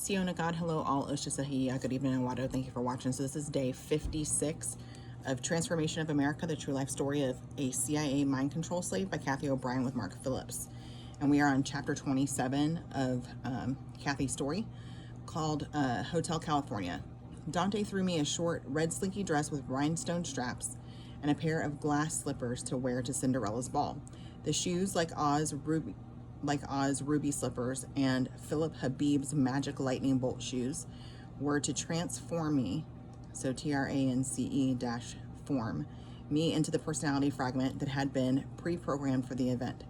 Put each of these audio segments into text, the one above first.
Siona God, hello all, Oshisahiya, good evening and Wado, thank you for watching. So this is day 56 of Transformation of America, the true life story of a CIA mind control slave by Kathy O'Brien with Mark Phillips. And we are on chapter 27 of Kathy's story called Hotel California. Dante threw me a short red slinky dress with rhinestone straps and a pair of glass slippers to wear to Cinderella's ball. The shoes, like Oz ruby slippers and Philip Habib's magic lightning bolt shoes, were to transform me, so TRANCE-form, me into the personality fragment that had been pre-programmed for the event.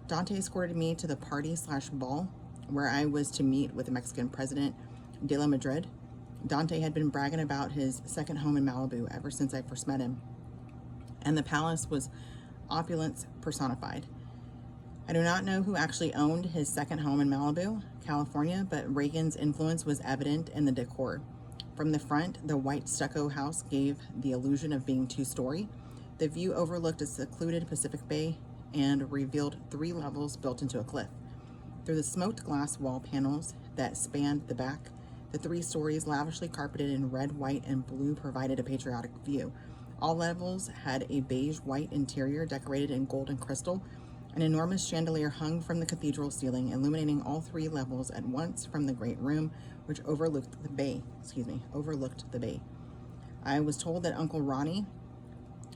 Dante escorted me to the party/ball where I was to meet with the Mexican president de la Madrid. Dante had been bragging about his second home in Malibu ever since I first met him, and the palace was opulence personified. I do not know who actually owned his second home in Malibu, California, but Reagan's influence was evident in the decor. From the front, the white stucco house gave the illusion of being two-story. The view overlooked a secluded Pacific Bay and revealed 3 levels built into a cliff. Through the smoked glass wall panels that spanned the back, the 3 stories, lavishly carpeted in red, white, and blue, provided a patriotic view. All levels had a beige-white interior decorated in gold and crystal. An enormous chandelier hung from the cathedral ceiling, illuminating all 3 levels at once from the great room, which overlooked the bay. I was told that Uncle Ronnie,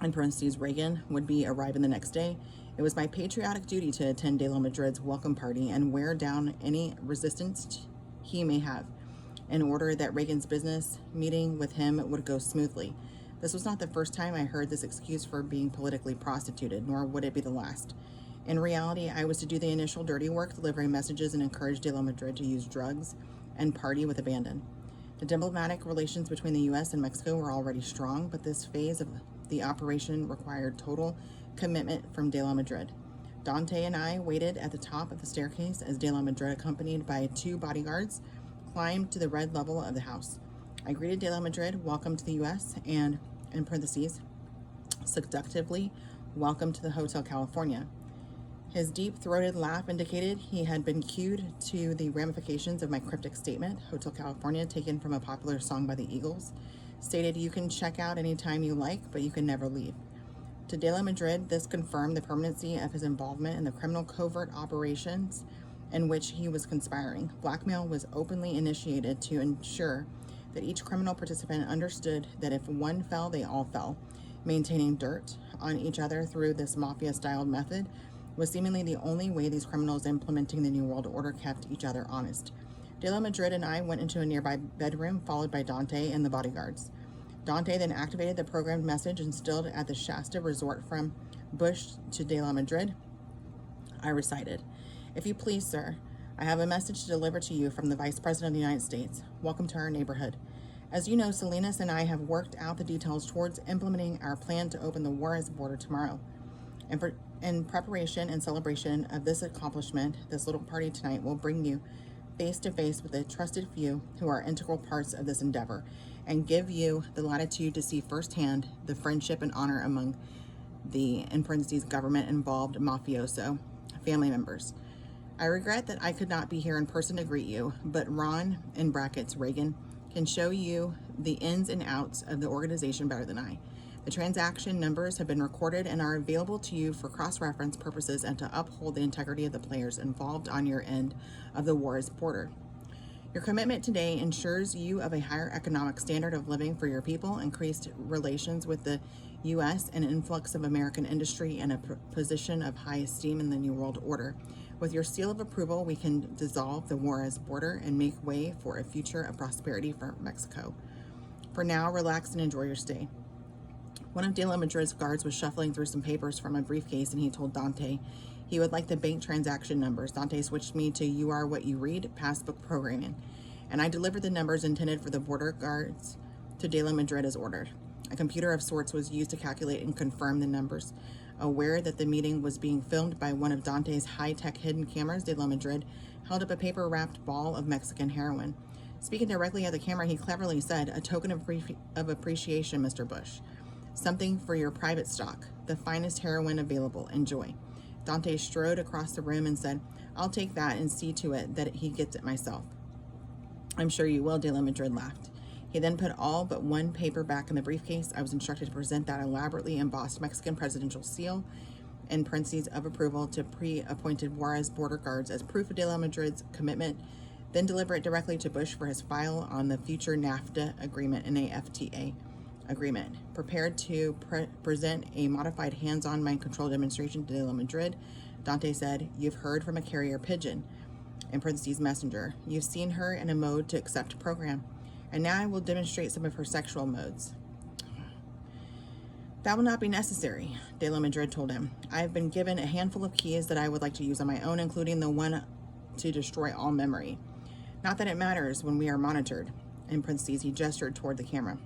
in parentheses Reagan, would be arriving the next day. It was my patriotic duty to attend de la Madrid's welcome party and wear down any resistance he may have, in order that Reagan's business meeting with him would go smoothly. This was not the first time I heard this excuse for being politically prostituted, nor would it be the last. In reality, I was to do the initial dirty work, delivering messages and encourage de la Madrid to use drugs and party with abandon. The diplomatic relations between the U.S. and Mexico were already strong, but this phase of the operation required total commitment from de la Madrid. Dante and I waited at the top of the staircase as de la Madrid, accompanied by 2 bodyguards, climbed to the red level of the house. I greeted de la Madrid, welcome to the U.S., and, in parentheses, seductively, welcome to the Hotel California. His deep-throated laugh indicated he had been cued to the ramifications of my cryptic statement. Hotel California, taken from a popular song by the Eagles, stated, "You can check out anytime you like, but you can never leave." To de la Madrid, this confirmed the permanency of his involvement in the criminal covert operations in which he was conspiring. Blackmail was openly initiated to ensure that each criminal participant understood that if one fell, they all fell. Maintaining dirt on each other through this mafia-styled method was seemingly the only way these criminals implementing the New World Order kept each other honest. De la Madrid and I went into a nearby bedroom, followed by Dante and the bodyguards. Dante then activated the programmed message instilled at the Shasta Resort from Bush to de la Madrid. I recited, "If you please, sir, I have a message to deliver to you from the Vice President of the United States. Welcome to our neighborhood. As you know, Salinas and I have worked out the details towards implementing our plan to open the Juarez border tomorrow. In preparation and celebration of this accomplishment, this little party tonight will bring you face to face with a trusted few who are integral parts of this endeavor and give you the latitude to see firsthand the friendship and honor among the, in parentheses, government-involved mafioso family members. I regret that I could not be here in person to greet you, but Ron, in brackets, Reagan, can show you the ins and outs of the organization better than I. The transaction numbers have been recorded and are available to you for cross-reference purposes and to uphold the integrity of the players involved on your end of the Juarez border. Your commitment today ensures you of a higher economic standard of living for your people, increased relations with the U.S., an influx of American industry, and a position of high esteem in the New World Order. With your seal of approval, we can dissolve the Juarez border and make way for a future of prosperity for Mexico. For now, relax and enjoy your stay." One of de la Madrid's guards was shuffling through some papers from a briefcase, and he told Dante he would like the bank transaction numbers. Dante switched me to "You Are What You Read" passbook programming, and I delivered the numbers intended for the border guards to de la Madrid as ordered. A computer of sorts was used to calculate and confirm the numbers. Aware that the meeting was being filmed by one of Dante's high-tech hidden cameras, de la Madrid held up a paper-wrapped ball of Mexican heroin. Speaking directly at the camera, he cleverly said, "A token of appreciation, Mr. Bush. Something for your private stock. The finest heroin available. Enjoy." Dante strode across the room and said, "I'll take that and see to it that he gets it myself." I'm sure you will, de la Madrid laughed. He then put all but one paper back in the briefcase. I was instructed to present that elaborately embossed Mexican presidential seal in parentheses of approval to pre-appointed Juarez border guards as proof of de la Madrid's commitment, then deliver it directly to Bush for his file on the future NAFTA agreement and AFTA agreement. Prepared to present a modified hands-on mind control demonstration to de la Madrid, Dante said, "You've heard from a carrier pigeon," in parentheses messenger. "You've seen her in a mode to accept program. And now I will demonstrate some of her sexual modes." "That will not be necessary," de la Madrid told him. "I have been given a handful of keys that I would like to use on my own, including the one to destroy all memory. Not that it matters when we are monitored." In parentheses, he gestured toward the camera.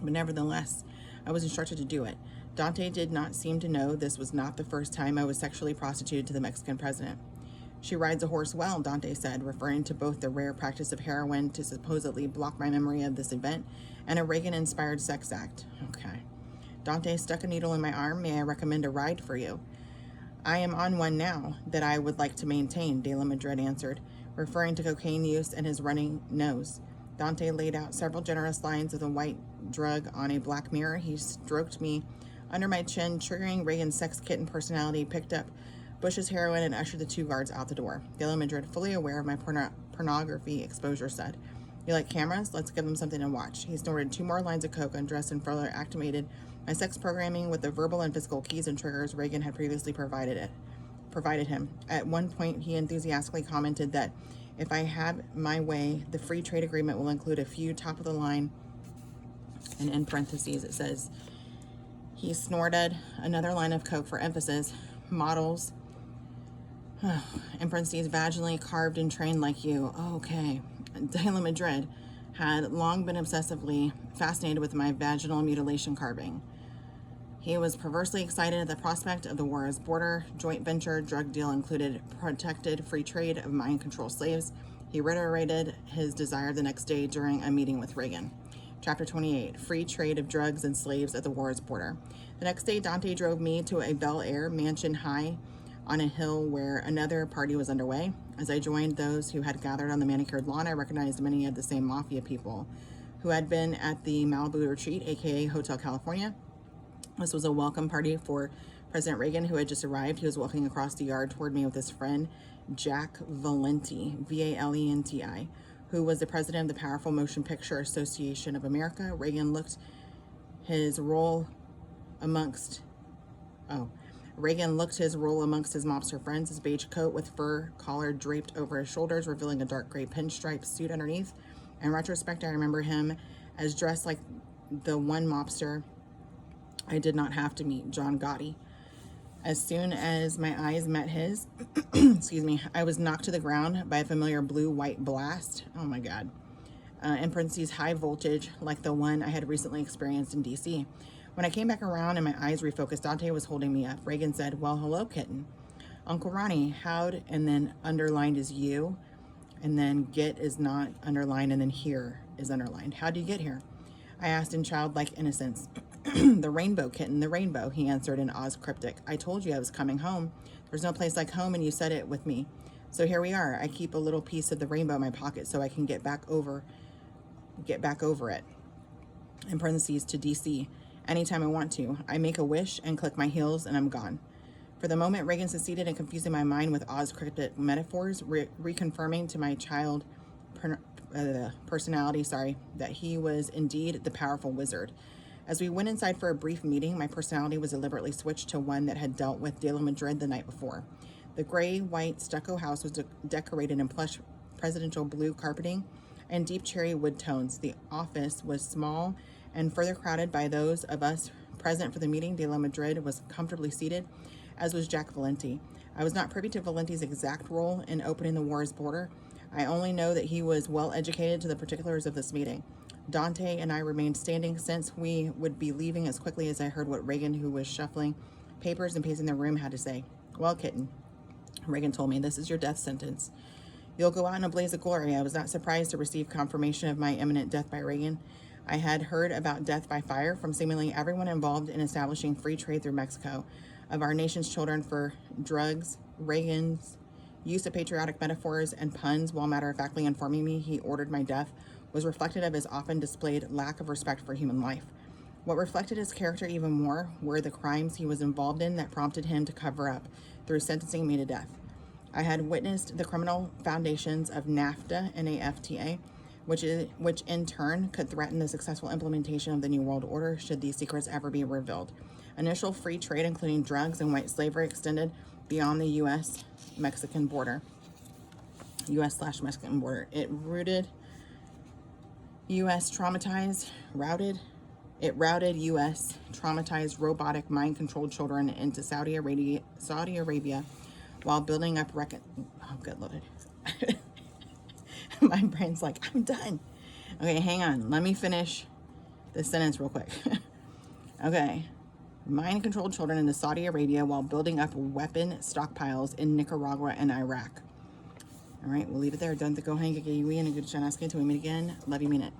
"But nevertheless, I was instructed to do it. Dante did not seem to know this was not the first time I was sexually prostituted to the Mexican president. She rides a horse well," Dante said, referring to both the rare practice of heroin to supposedly block my memory of this event and a Reagan-inspired sex act. Okay. "Dante stuck a needle in my arm. May I recommend a ride for you?" "I am on one now that I would like to maintain," de la Madrid answered, referring to cocaine use and his running nose. Dante laid out several generous lines of the white drug on a black mirror. He stroked me under my chin, triggering Reagan's sex kitten personality, picked up Bush's heroin, and ushered the two guards out the door. De la Madrid, fully aware of my pornography exposure, said, "You like cameras? Let's give them something to watch." He snorted 2 more lines of coke, undressed, and further activated my sex programming with the verbal and physical keys and triggers Reagan had previously provided him. At one point, he enthusiastically commented that if I had my way, the free trade agreement will include a few top-of-the-line, and in parentheses it says, he snorted another line of coke for emphasis, models, in parentheses, vaginally carved and trained like you. Oh, okay. De la Madrid had long been obsessively fascinated with my vaginal mutilation carving. He was perversely excited at the prospect of the Juarez border joint venture drug deal included protected free trade of mind-control slaves. He reiterated his desire the next day during a meeting with Reagan. Chapter 28, Free Trade of Drugs and Slaves at the Juarez border. The next day, Dante drove me to a Bel Air mansion high on a hill where another party was underway. As I joined those who had gathered on the manicured lawn, I recognized many of the same mafia people who had been at the Malibu retreat, aka Hotel California. This was a welcome party for President Reagan, who had just arrived. He was walking across the yard toward me with his friend, Jack Valenti, Valenti, who was the president of the Powerful Motion Picture Association of America. Reagan looked his role amongst his mobster friends, his beige coat with fur collar draped over his shoulders, revealing a dark gray pinstripe suit underneath. In retrospect, I remember him as dressed like the one mobster I did not have to meet, John Gotti. As soon as my eyes met his, I was knocked to the ground by a familiar blue-white blast. Oh my God. In parentheses, high voltage, like the one I had recently experienced in DC. When I came back around and my eyes refocused, Dante was holding me up. Reagan said, "Well, hello, kitten. Uncle Ronnie, how'd," and then underlined is you, and then get is not underlined, and then here is underlined. "How'd you get here?" I asked in childlike innocence. "The rainbow, kitten, the rainbow," he answered in Oz cryptic. "I told you I was coming home. There's no place like home, and you said it with me. So here we are. I keep a little piece of the rainbow in my pocket so I can get back over it." In parentheses, to DC. Anytime I want to. I make a wish and click my heels and I'm gone. For the moment, Reagan succeeded in confusing my mind with Oz cryptic metaphors, reconfirming to my child personality, that he was indeed the powerful wizard. As we went inside for a brief meeting, my personality was deliberately switched to one that had dealt with de la Madrid the night before. The gray-white stucco house was decorated in plush presidential blue carpeting and deep cherry wood tones. The office was small and further crowded by those of us present for the meeting. De la Madrid was comfortably seated, as was Jack Valenti. I was not privy to Valenti's exact role in opening the Juarez border. I only know that he was well educated to the particulars of this meeting. Dante and I remained standing since we would be leaving as quickly as I heard what Reagan, who was shuffling papers and pacing the room, had to say. "Well, kitten," Reagan told me, "this is your death sentence. You'll go out in a blaze of glory." I was not surprised to receive confirmation of my imminent death by Reagan. I had heard about death by fire from seemingly everyone involved in establishing free trade through Mexico. Of our nation's children for drugs, Reagan's use of patriotic metaphors and puns while matter-of-factly informing me he ordered my death was reflected of his often displayed lack of respect for human life. What reflected his character even more were the crimes he was involved in that prompted him to cover up through sentencing me to death. I had witnessed the criminal foundations of NAFTA, N-A-F-T-A, which in turn could threaten the successful implementation of the New World Order should these secrets ever be revealed. Initial free trade, including drugs and white slavery, extended beyond the U.S.-Mexican border. U.S./Mexican border. It routed U.S. traumatized robotic mind-controlled children into Saudi Arabia while building up oh, good Lord. My brain's like, I'm done. Okay, hang on. Let me finish this sentence real quick. Okay. Mind-controlled children into Saudi Arabia while building up weapon stockpiles in Nicaragua and Iraq. All right, we'll leave it there. Don't go hang a and a good chance until we meet again. Love you, mean it.